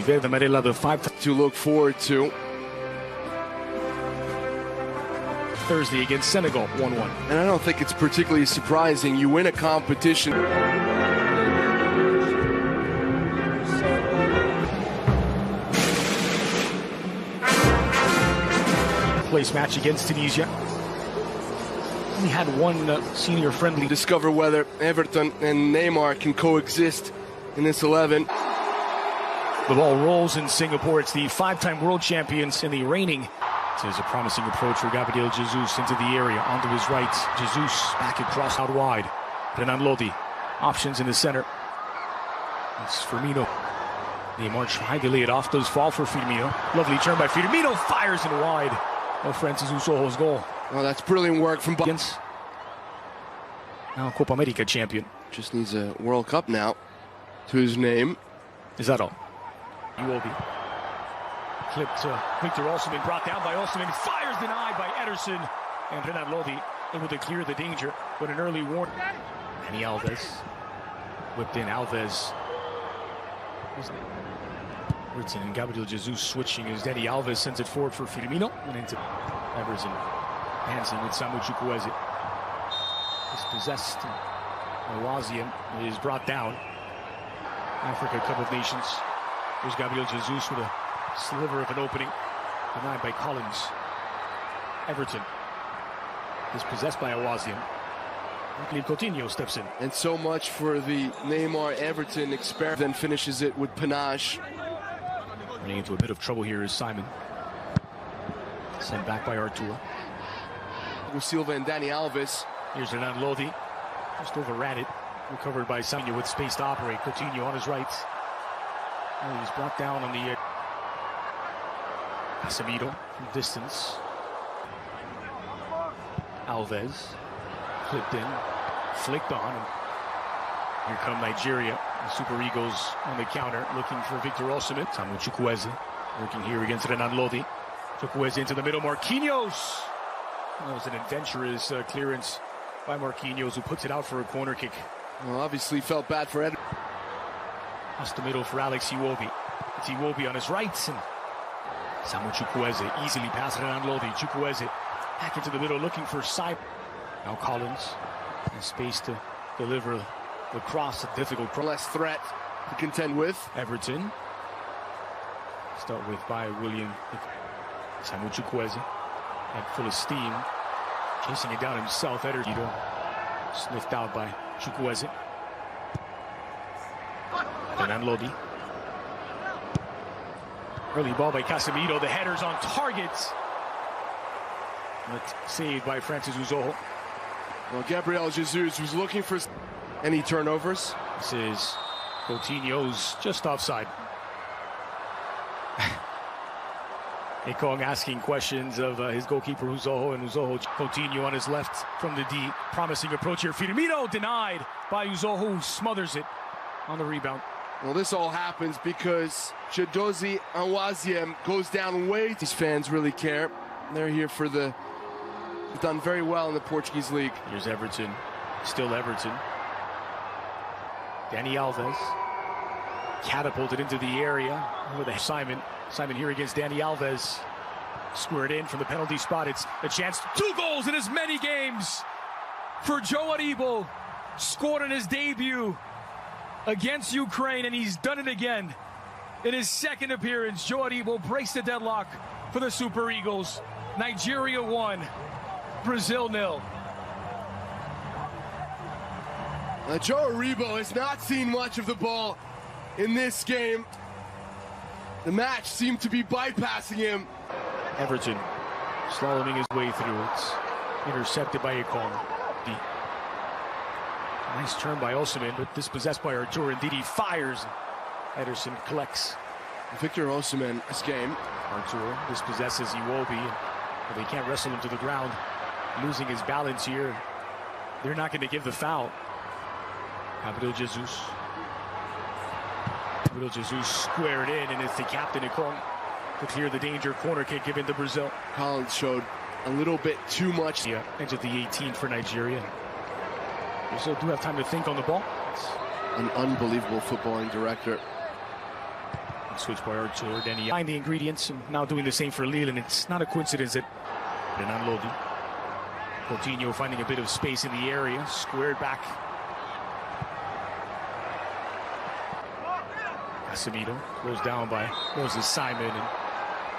Verde Amarela, the 5 to look forward to. Thursday against Senegal, 1-1. And I don't think it's particularly surprising. You win a competition. Place match against Tunisia. We had one senior friendly. Discover whether Everton and Neymar can coexist in this 11. The ball rolls in Singapore. It's the 5-time world champions and the reigning. There's a promising approach for Gabriel Jesus into the area, onto his right. Jesus back across out wide. Renan Lodi, options in the center. It's Firmino. Neymar tried to lay it off, does fall for Firmino. Lovely turn by Firmino, fires it wide. No Francis Usoho's goal. Oh, that's brilliant work from Against now Copa America champion. Just needs a World Cup now to his name. Is that all? You will be. Clipped Victor Osimhen, brought down by Osimhen, fires denied by Ederson, and Renan Lodi able to clear the danger with an early warning. Dani Alves whipped in. Alves, Everton and Gabriel Jesus switching as Dani Alves sends it forward for Firmino and into Everton, dancing with Samu Chukwueze. Dispossessed. Awaziem is brought down. Africa Cup of Nations. Here's Gabriel Jesus with a sliver of an opening, denied by Collins. Everton is possessed by Awaziem. Coutinho steps in. And so much for the Neymar Everton experiment. Then finishes it with panache. Running into a bit of trouble here is Simon. Sent back by Artur. With Silva and Dani Alves. Here's Renan Lodi. Just overran it. Recovered by Samuel with space to operate. Coutinho on his right. Oh, he's brought down on the Casemiro from distance. Alves flipped in, flicked on, and here come Nigeria. The Super Eagles on the counter, looking for Victor Osimhen. Samu Chukwueze working here against Renan Lodi. Chukwueze into the middle. Marquinhos. That was an adventurous clearance by Marquinhos, who puts it out for a corner kick. Well, obviously felt bad for Ed. Across the middle for Alex Iwobi. It's Iwobi on his right, and Samu Chukwueze easily past Renan Lodi. Chukwueze back into the middle, looking for Simon. Now Collins has space to deliver the cross, a difficult cross. Less threat to contend with. Everton. Start with by William. Samu Chukwueze at full of steam, chasing it down himself. Ederson sniffed out by Chukwueze. Renan Lodi. Early ball by Casemiro. The header's on target. But saved by Francis Uzoho. Well, Gabriel Jesus was looking for any turnovers. This is Coutinho's just offside. Ekong asking questions of his goalkeeper Uzoho, and Uzoho. Coutinho on his left from the D. Promising approach here. Firmino denied by Uzoho, who smothers it on the rebound. Well, this all happens because Chidozie Awaziem goes down way. These fans really care. They're here for the... Done very well in the Portuguese league. Here's Everton. Still Everton. Dani Alves. Catapulted into the area with Simon. Simon here against Dani Alves. Squared in from the penalty spot. It's a chance. 2 goals in as many games for Joe Aribo. Scored in his debut against Ukraine, and he's done it again. In his second appearance, Joe Aribo breaks the deadlock for the Super Eagles. Nigeria 1, Brazil 0. Joe Aribo has not seen much of the ball in this game. The match seemed to be bypassing him. Everton slaloming his way through. It's intercepted by Ekong. Nice turn by Osimhen, but dispossessed by Artur. Indeed, he fires. Ederson collects. Victor Osimhen, this game. Artur dispossesses Iwobi, but they can't wrestle him to the ground. Losing his balance here. They're not going to give the foul. Gabriel Jesus. Gabriel Jesus squared in, and it's the captain Ekong to clear the danger. Corner kick given to Brazil. Collins showed a little bit too much. Yeah, entered the 18 for Nigeria. Brazil do have time to think on the ball. An unbelievable footballing director. Switch by Artur. Then he find the ingredients and now doing the same for Lille. And it's not a coincidence that Renan Lodi. Coutinho finding a bit of space in the area. Squared back. Casemiro goes down by Moses Simon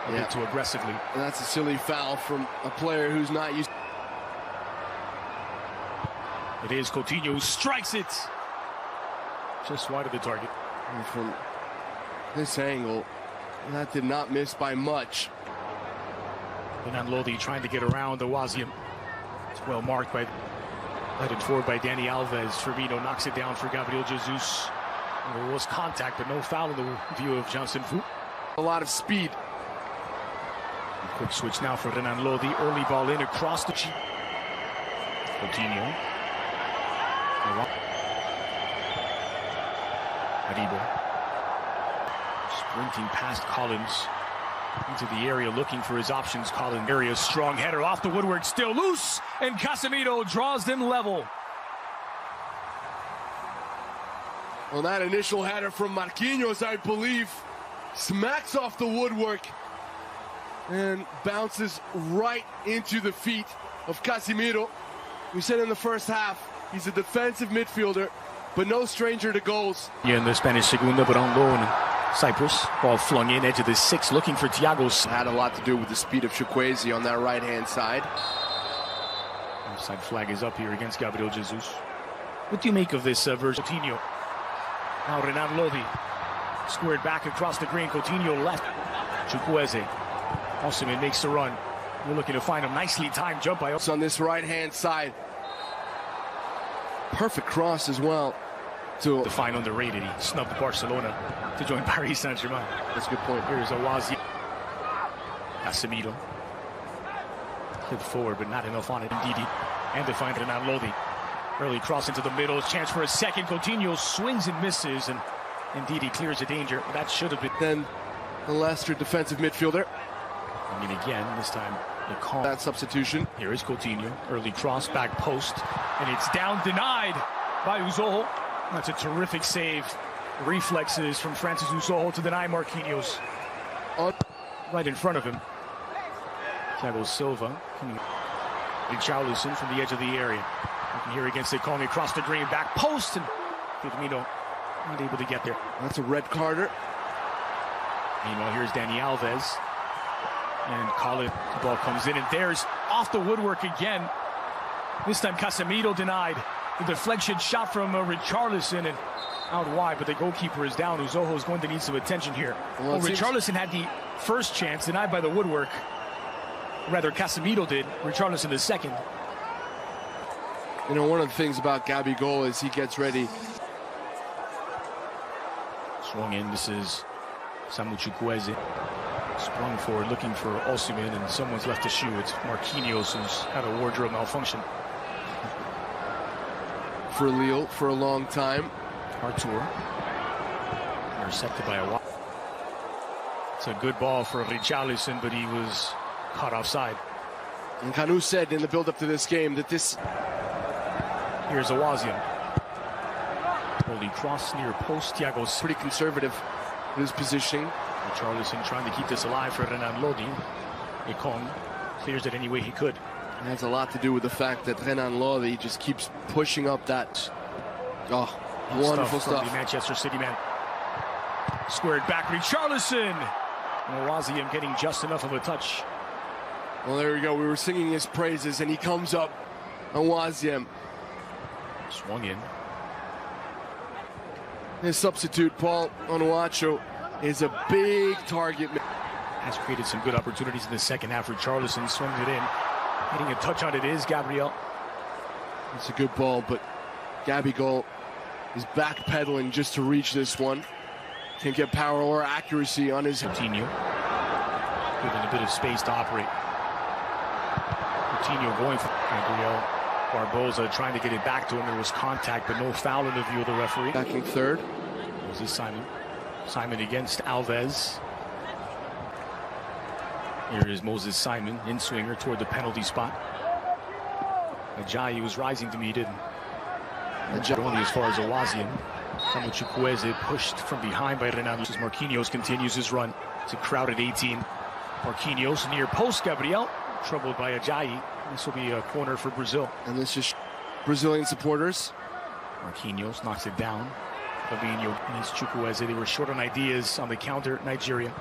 and a bit too aggressively. And that's a silly foul from a player who's not used. It is Coutinho who strikes it just wide of the target. And from this angle, that did not miss by much. Renan Lodi trying to get around the Waziem. It's well marked by, headed forward by Dani Alves. Firmino knocks it down for Gabriel Jesus. There was contact, but no foul in the view of Johnson Fu. A lot of speed. A quick switch now for Renan Lodi. Early ball in across the cheek. Coutinho. Aribo. Sprinting past Collins into the area, looking for his options. Collins area, strong header off the woodwork, still loose, and Casemiro draws them level. Well, that initial header from Marquinhos, I believe, smacks off the woodwork and bounces right into the feet of Casemiro. We said in the first half, he's a defensive midfielder, but no stranger to goals. Yeah, in the Spanish Segunda, but on loan. Cyprus, ball flung in, edge of the 6, looking for Thiago. Had a lot to do with the speed of Chukwueze on that right-hand side. Offside flag is up here against Gabriel Jesus. What do you make of this version? Coutinho. Now Renan Lodi. Squared back across the green. Coutinho left. Chukwueze. Osimhen makes the run. We're looking to find a nicely timed jump by on this right-hand side. Perfect cross as well. To find underrated. He snubbed Barcelona to join Paris Saint-Germain. That's a good point. Here's Awazi. Casemiro. Hit forward, but not enough on it. Ndidi. And to find Renan Lodi. Early cross into the middle. Chance for a second. Coutinho swings and misses, and Ndidi clears the danger. That should have been. Then the Leicester defensive midfielder. I mean, again, this time the call. That substitution. Here is Coutinho. Early cross, back post. And it's down, denied by Uzoho. That's a terrific save. Reflexes from Francis Uzoho to deny Marquinhos. Right in front of him. Thiago Silva. Richarlison from the edge of the area. Here against Ekong across the green, back post, and Firmino not able to get there. That's a red carder. Meanwhile, here's Dani Alves. And Collins, the ball comes in, and there's off the woodwork again. This time Casemiro denied. The deflection shot from Richarlison and out wide, but the goalkeeper is down. Uzoho is going to need some attention here. Well, Richarlison had the first chance, denied by the woodwork. Rather, Casemiro did. Richarlison the second. You know, one of the things about Gabigol is he gets ready. Swung in. This is Samu Chukwueze. Sprung forward, looking for Osimhen, and someone's left a shoe. It's Marquinhos, who's had a wardrobe malfunction. For Lille for a long time. Artur. Intercepted by a... It's a good ball for Richarlison, but he was caught offside. And Kanu said in the build-up to this game that this... Here's Awaziem. Holy cross near post. Thiago's pretty conservative in his positioning. Richarlison trying to keep this alive for Renan Lodi. Ekong clears it any way he could. It has a lot to do with the fact that Renan Lodi just keeps pushing up that... Oh, wonderful stuff. The Manchester City man. Squared back, Richarlison. Awaziem getting just enough of a touch. Well, there we go. We were singing his praises, and he comes up. Awaziem. Swung in. His substitute, Paul Onuachu, is a big target. Has created some good opportunities in the second half. Richarlison swings it in. Getting a touch on it is Gabriel. It's a good ball, but Gabigol is backpedaling just to reach this one. Can't get power or accuracy on his... Coutinho. Given a bit of space to operate. Coutinho going for Gabriel. Barbosa trying to get it back to him. There was contact, but no foul in the view of the referee. Backing third. Moses Simon. Simon against Alves. Here is Moses Simon, in-swinger toward the penalty spot. Ajayi was rising to meet it. Only as far as Awaziem. Samuel Chukwueze pushed from behind by Renan. Marquinhos continues his run. It's a crowded 18. Marquinhos near post. Gabriel troubled by Ajayi. This will be a corner for Brazil. And this is Brazilian supporters. Marquinhos knocks it down. Fabinho needs Chukwueze. They were short on ideas on the counter, Nigeria.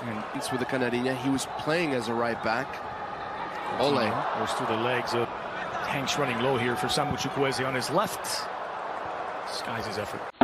And it's with the Canarinha. He was playing as a right back. Ole goes through the legs of Hanks running low here for Samuel Chukwueze on his left. Disguises effort.